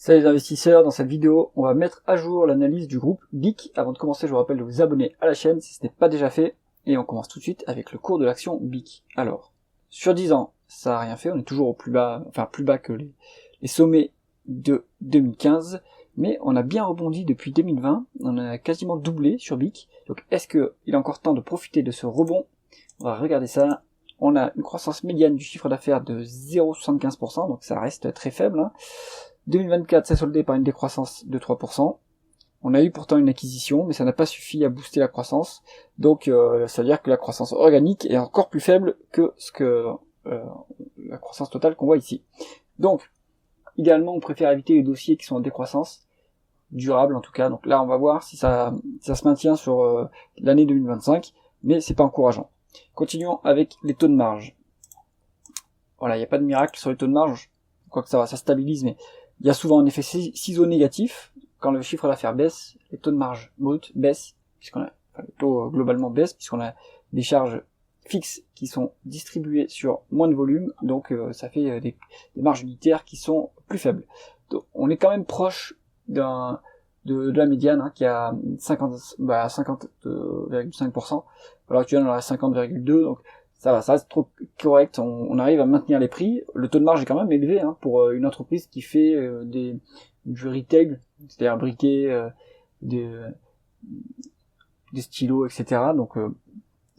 Salut les investisseurs, dans cette vidéo, on va mettre à jour l'analyse du groupe BIC. Avant de commencer, je vous rappelle de vous abonner à la chaîne si ce n'est pas déjà fait. Et on commence tout de suite avec le cours de l'action BIC. Alors, sur 10 ans, ça n'a rien fait, on est toujours au plus bas, enfin plus bas que les sommets de 2015. Mais on a bien rebondi depuis 2020, on a quasiment doublé sur BIC. Donc est-ce qu'il est encore temps de profiter de ce rebond? On va regarder ça. On a une croissance médiane du chiffre d'affaires de 0,75%, donc ça reste très faible, hein. 2024 s'est soldé par une décroissance de 3%. On a eu pourtant une acquisition, mais ça n'a pas suffi à booster la croissance. Donc ça veut dire que la croissance organique est encore plus faible que la croissance totale qu'on voit ici. Donc, idéalement, on préfère éviter les dossiers qui sont en décroissance, durable en tout cas. Donc là, on va voir si ça se maintient sur l'année 2025, mais c'est pas encourageant. Continuons avec les taux de marge. Voilà, il n'y a pas de miracle sur les taux de marge, quoique ça stabilise, mais il y a souvent un effet ciseau négatif. Quand le chiffre d'affaires baisse, les taux de marge brut baissent, les taux globalement baissent, puisqu'on a des charges fixes qui sont distribuées sur moins de volume, donc ça fait des marges unitaires qui sont plus faibles. Donc, on est quand même proche de la médiane, hein, qui a 50,5%. Alors actuellement on est à 50,2%, donc ça reste trop correct, on arrive à maintenir les prix. Le taux de marge est quand même élevé, hein, pour une entreprise qui fait du retail, c'est-à-dire briquer des stylos, etc. Donc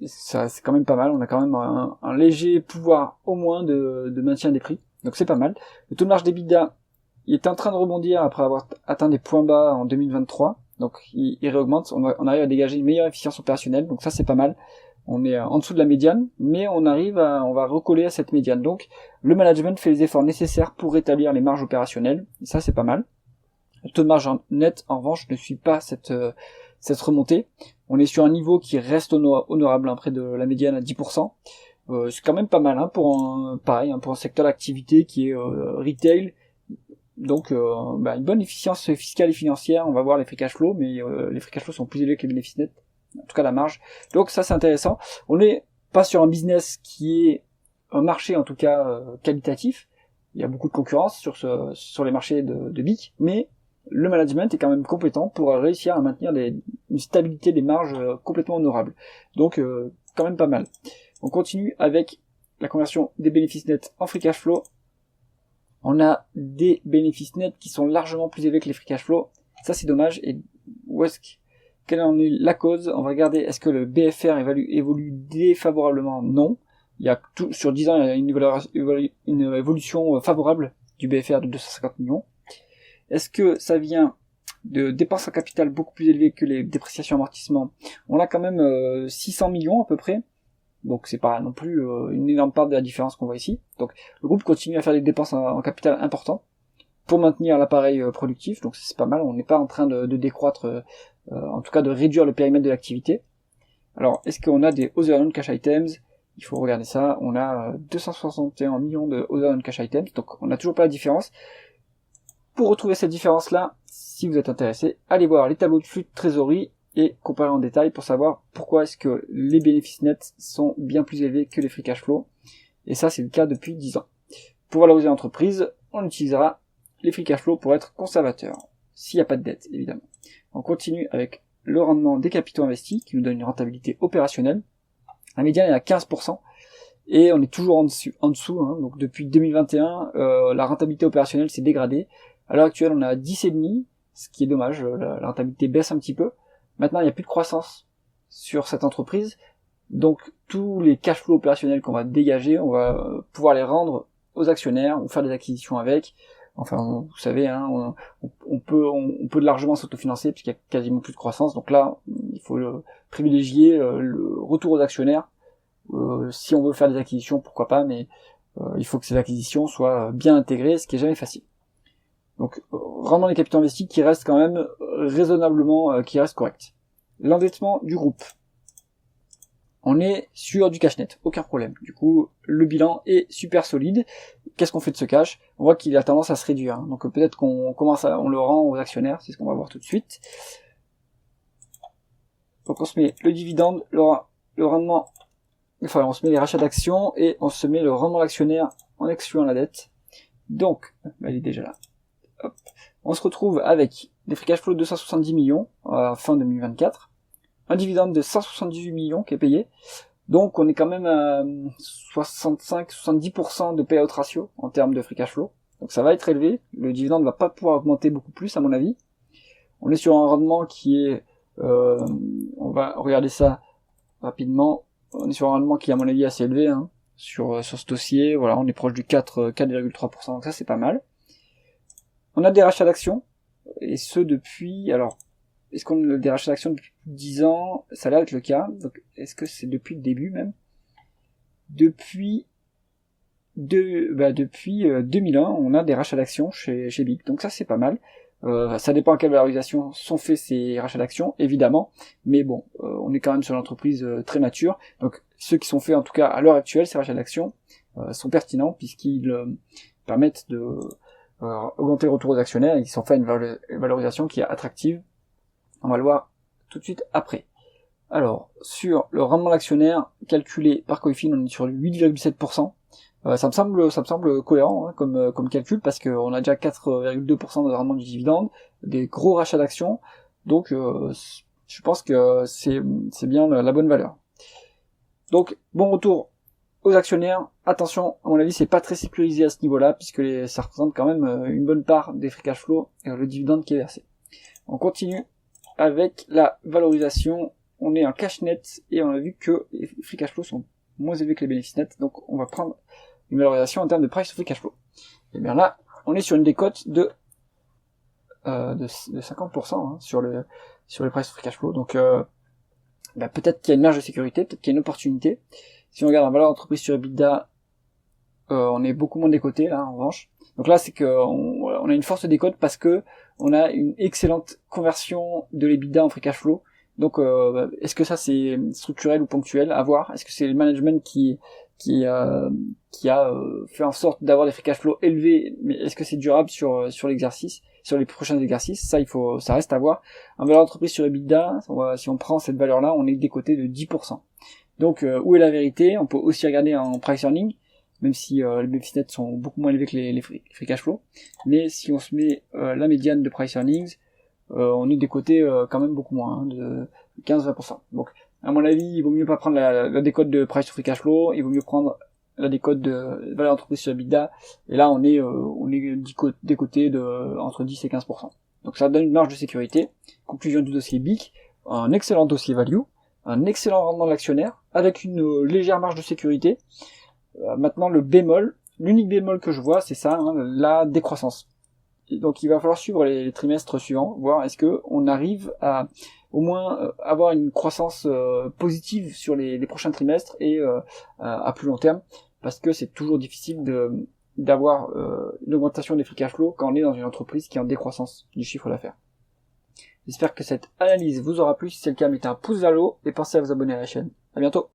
ça c'est quand même pas mal, on a quand même un léger pouvoir au moins de maintien des prix, donc c'est pas mal. Le taux de marge d'EBITDA, il est en train de rebondir après avoir atteint des points bas en 2023, donc il réaugmente, on arrive à dégager une meilleure efficience opérationnelle, donc ça c'est pas mal. On est en dessous de la médiane, mais on va recoller à cette médiane. Donc, le management fait les efforts nécessaires pour rétablir les marges opérationnelles. Et ça, c'est pas mal. Le taux de marge net, en revanche, ne suit pas cette remontée. On est sur un niveau qui reste honorable, hein, près de la médiane à 10%. C'est quand même pas mal, hein, pour un secteur d'activité qui est retail. Donc, une bonne efficience fiscale et financière. On va voir les free cash flow, mais les free cash flow sont plus élevés que les bénéfices nets. En tout cas la marge. Donc ça c'est intéressant. On n'est pas sur un business qui est un marché en tout cas qualitatif. Il y a beaucoup de concurrence sur les marchés de BIC, mais le management est quand même compétent pour réussir à maintenir une stabilité des marges complètement honorable. Donc quand même pas mal. On continue avec la conversion des bénéfices nets en free cash flow. On a des bénéfices nets qui sont largement plus élevés que les free cash flow. Ça c'est dommage. Et quelle en est la cause? On va regarder, est-ce que le BFR évolue défavorablement? Non. Sur 10 ans, il y a une évolution favorable du BFR de 250 millions. Est-ce que ça vient de dépenses en capital beaucoup plus élevées que les dépréciations amortissements? On a quand même 600 millions à peu près. Donc c'est pas non plus une énorme part de la différence qu'on voit ici. Donc le groupe continue à faire des dépenses en capital importantes pour maintenir l'appareil productif, donc c'est pas mal, on n'est pas en train de décroître, en tout cas de réduire le périmètre de l'activité. Alors, est-ce qu'on a des other non-cash items? Il faut regarder ça, on a 261 millions de other non-cash items, donc on n'a toujours pas la différence. Pour retrouver cette différence-là, si vous êtes intéressé, allez voir les tableaux de flux de trésorerie et comparer en détail pour savoir pourquoi est-ce que les bénéfices nets sont bien plus élevés que les free cash flow, et ça c'est le cas depuis 10 ans. Pour valoriser l'entreprise, on utilisera les free cash flow pour être conservateur, s'il n'y a pas de dette, évidemment. On continue avec le rendement des capitaux investis, qui nous donne une rentabilité opérationnelle. La médiane est à 15%, et on est toujours en dessous, hein. Donc depuis 2021, la rentabilité opérationnelle s'est dégradée. À l'heure actuelle, on est à 10,5, ce qui est dommage, la rentabilité baisse un petit peu. Maintenant, il n'y a plus de croissance sur cette entreprise, donc tous les cash flows opérationnels qu'on va dégager, on va pouvoir les rendre aux actionnaires, ou faire des acquisitions avec. Enfin, vous savez, hein, on peut largement s'autofinancer puisqu'il y a quasiment plus de croissance. Donc là, il faut privilégier le retour aux actionnaires. Si on veut faire des acquisitions, pourquoi pas, mais il faut que ces acquisitions soient bien intégrées, ce qui est jamais facile. Donc, rendement des capitaux investis qui reste quand même raisonnablement, qui reste correct. L'endettement du groupe. On est sur du cash net, aucun problème. Du coup, le bilan est super solide. Qu'est-ce qu'on fait de ce cash? On voit qu'il a tendance à se réduire, hein. Donc peut-être qu'on le rend aux actionnaires, c'est ce qu'on va voir tout de suite. Donc on se met le dividende, le rendement, enfin on se met les rachats d'actions et on se met le rendement d'actionnaire en excluant la dette. Donc, elle est déjà là. hop, on se retrouve avec des free cash flow de 270 millions à fin 2024, un dividende de 178 millions qui est payé, donc on est quand même à 65-70% de payout ratio en termes de free cash flow, donc ça va être élevé, le dividende va pas pouvoir augmenter beaucoup plus à mon avis. On est sur un rendement qui est, on va regarder ça rapidement, on est sur un rendement qui est à mon avis assez élevé, hein, sur ce dossier, voilà, on est proche du 4,3%, donc ça c'est pas mal. On a des rachats d'actions, et ce depuis, alors, est-ce qu'on a des rachats d'actions depuis 10 ans? Ça a l'air d'être le cas, donc est-ce que c'est depuis le début même? Depuis 2001, on a des rachats d'actions chez BIC, donc ça c'est pas mal. Ça dépend à quelle valorisation sont faits ces rachats d'actions, évidemment, mais bon, on est quand même sur une entreprise très mature, donc ceux qui sont faits en tout cas à l'heure actuelle, ces rachats d'actions, sont pertinents puisqu'ils permettent de augmenter le retour aux actionnaires et qui sont faits à une valorisation qui est attractive. On va le voir tout de suite après. Alors, sur le rendement de l'actionnaire calculé par Coifin, on est sur 8,7%. Ça me semble cohérent, hein, comme calcul, parce qu'on a déjà 4,2% de rendement du dividende, des gros rachats d'actions, donc je pense que c'est bien la bonne valeur. Donc bon retour aux actionnaires. Attention, à mon avis, c'est pas très sécurisé à ce niveau-là, puisque ça représente quand même une bonne part des free cash flow et le dividende qui est versé. On continue avec la valorisation. On est en cash net et on a vu que les free cash flow sont moins élevés que les bénéfices nets, donc on va prendre une valorisation en termes de price to free cash flow. Et bien là, on est sur une décote de 50%, hein, sur les price to free cash flow. Donc peut-être qu'il y a une marge de sécurité, peut-être qu'il y a une opportunité. Si on regarde la valeur d'entreprise sur EBITDA, on est beaucoup moins décoté là en revanche. Donc là c'est que on a une force décote parce que on a une excellente conversion de l'EBITDA en free cash flow. Donc est-ce que ça c'est structurel ou ponctuel à voir? Est-ce que c'est le management qui a fait en sorte d'avoir des free cash flow élevés, mais est-ce que c'est durable sur l'exercice, sur les prochains exercices? Ça reste à voir. En valeur d'entreprise sur EBITDA, si on prend cette valeur-là, on est décoté de 10%. Donc où est la vérité? On peut aussi regarder en price earning, même si les bénéfices nets sont beaucoup moins élevés que les free cash flow. Mais si on se met la médiane de price earnings, on est décoté quand même beaucoup moins, hein, de 15-20%. Donc à mon avis, il vaut mieux pas prendre la décote de price to free cash flow, il vaut mieux prendre la décote de valeur d'entreprise sur EBITDA, et là on est décoté de entre 10 et 15%. Donc ça donne une marge de sécurité. Conclusion du dossier BIC, un excellent dossier value, un excellent rendement de l'actionnaire, avec une légère marge de sécurité. Maintenant le bémol, l'unique bémol que je vois, c'est ça, hein, la décroissance. Et donc il va falloir suivre les trimestres suivants, voir est-ce que on arrive à au moins avoir une croissance positive sur les prochains trimestres et à plus long terme, parce que c'est toujours difficile d'avoir une augmentation des free cash flow quand on est dans une entreprise qui est en décroissance du chiffre d'affaires. J'espère que cette analyse vous aura plu. Si c'est le cas, mettez un pouce vers le haut et pensez à vous abonner à la chaîne. À bientôt.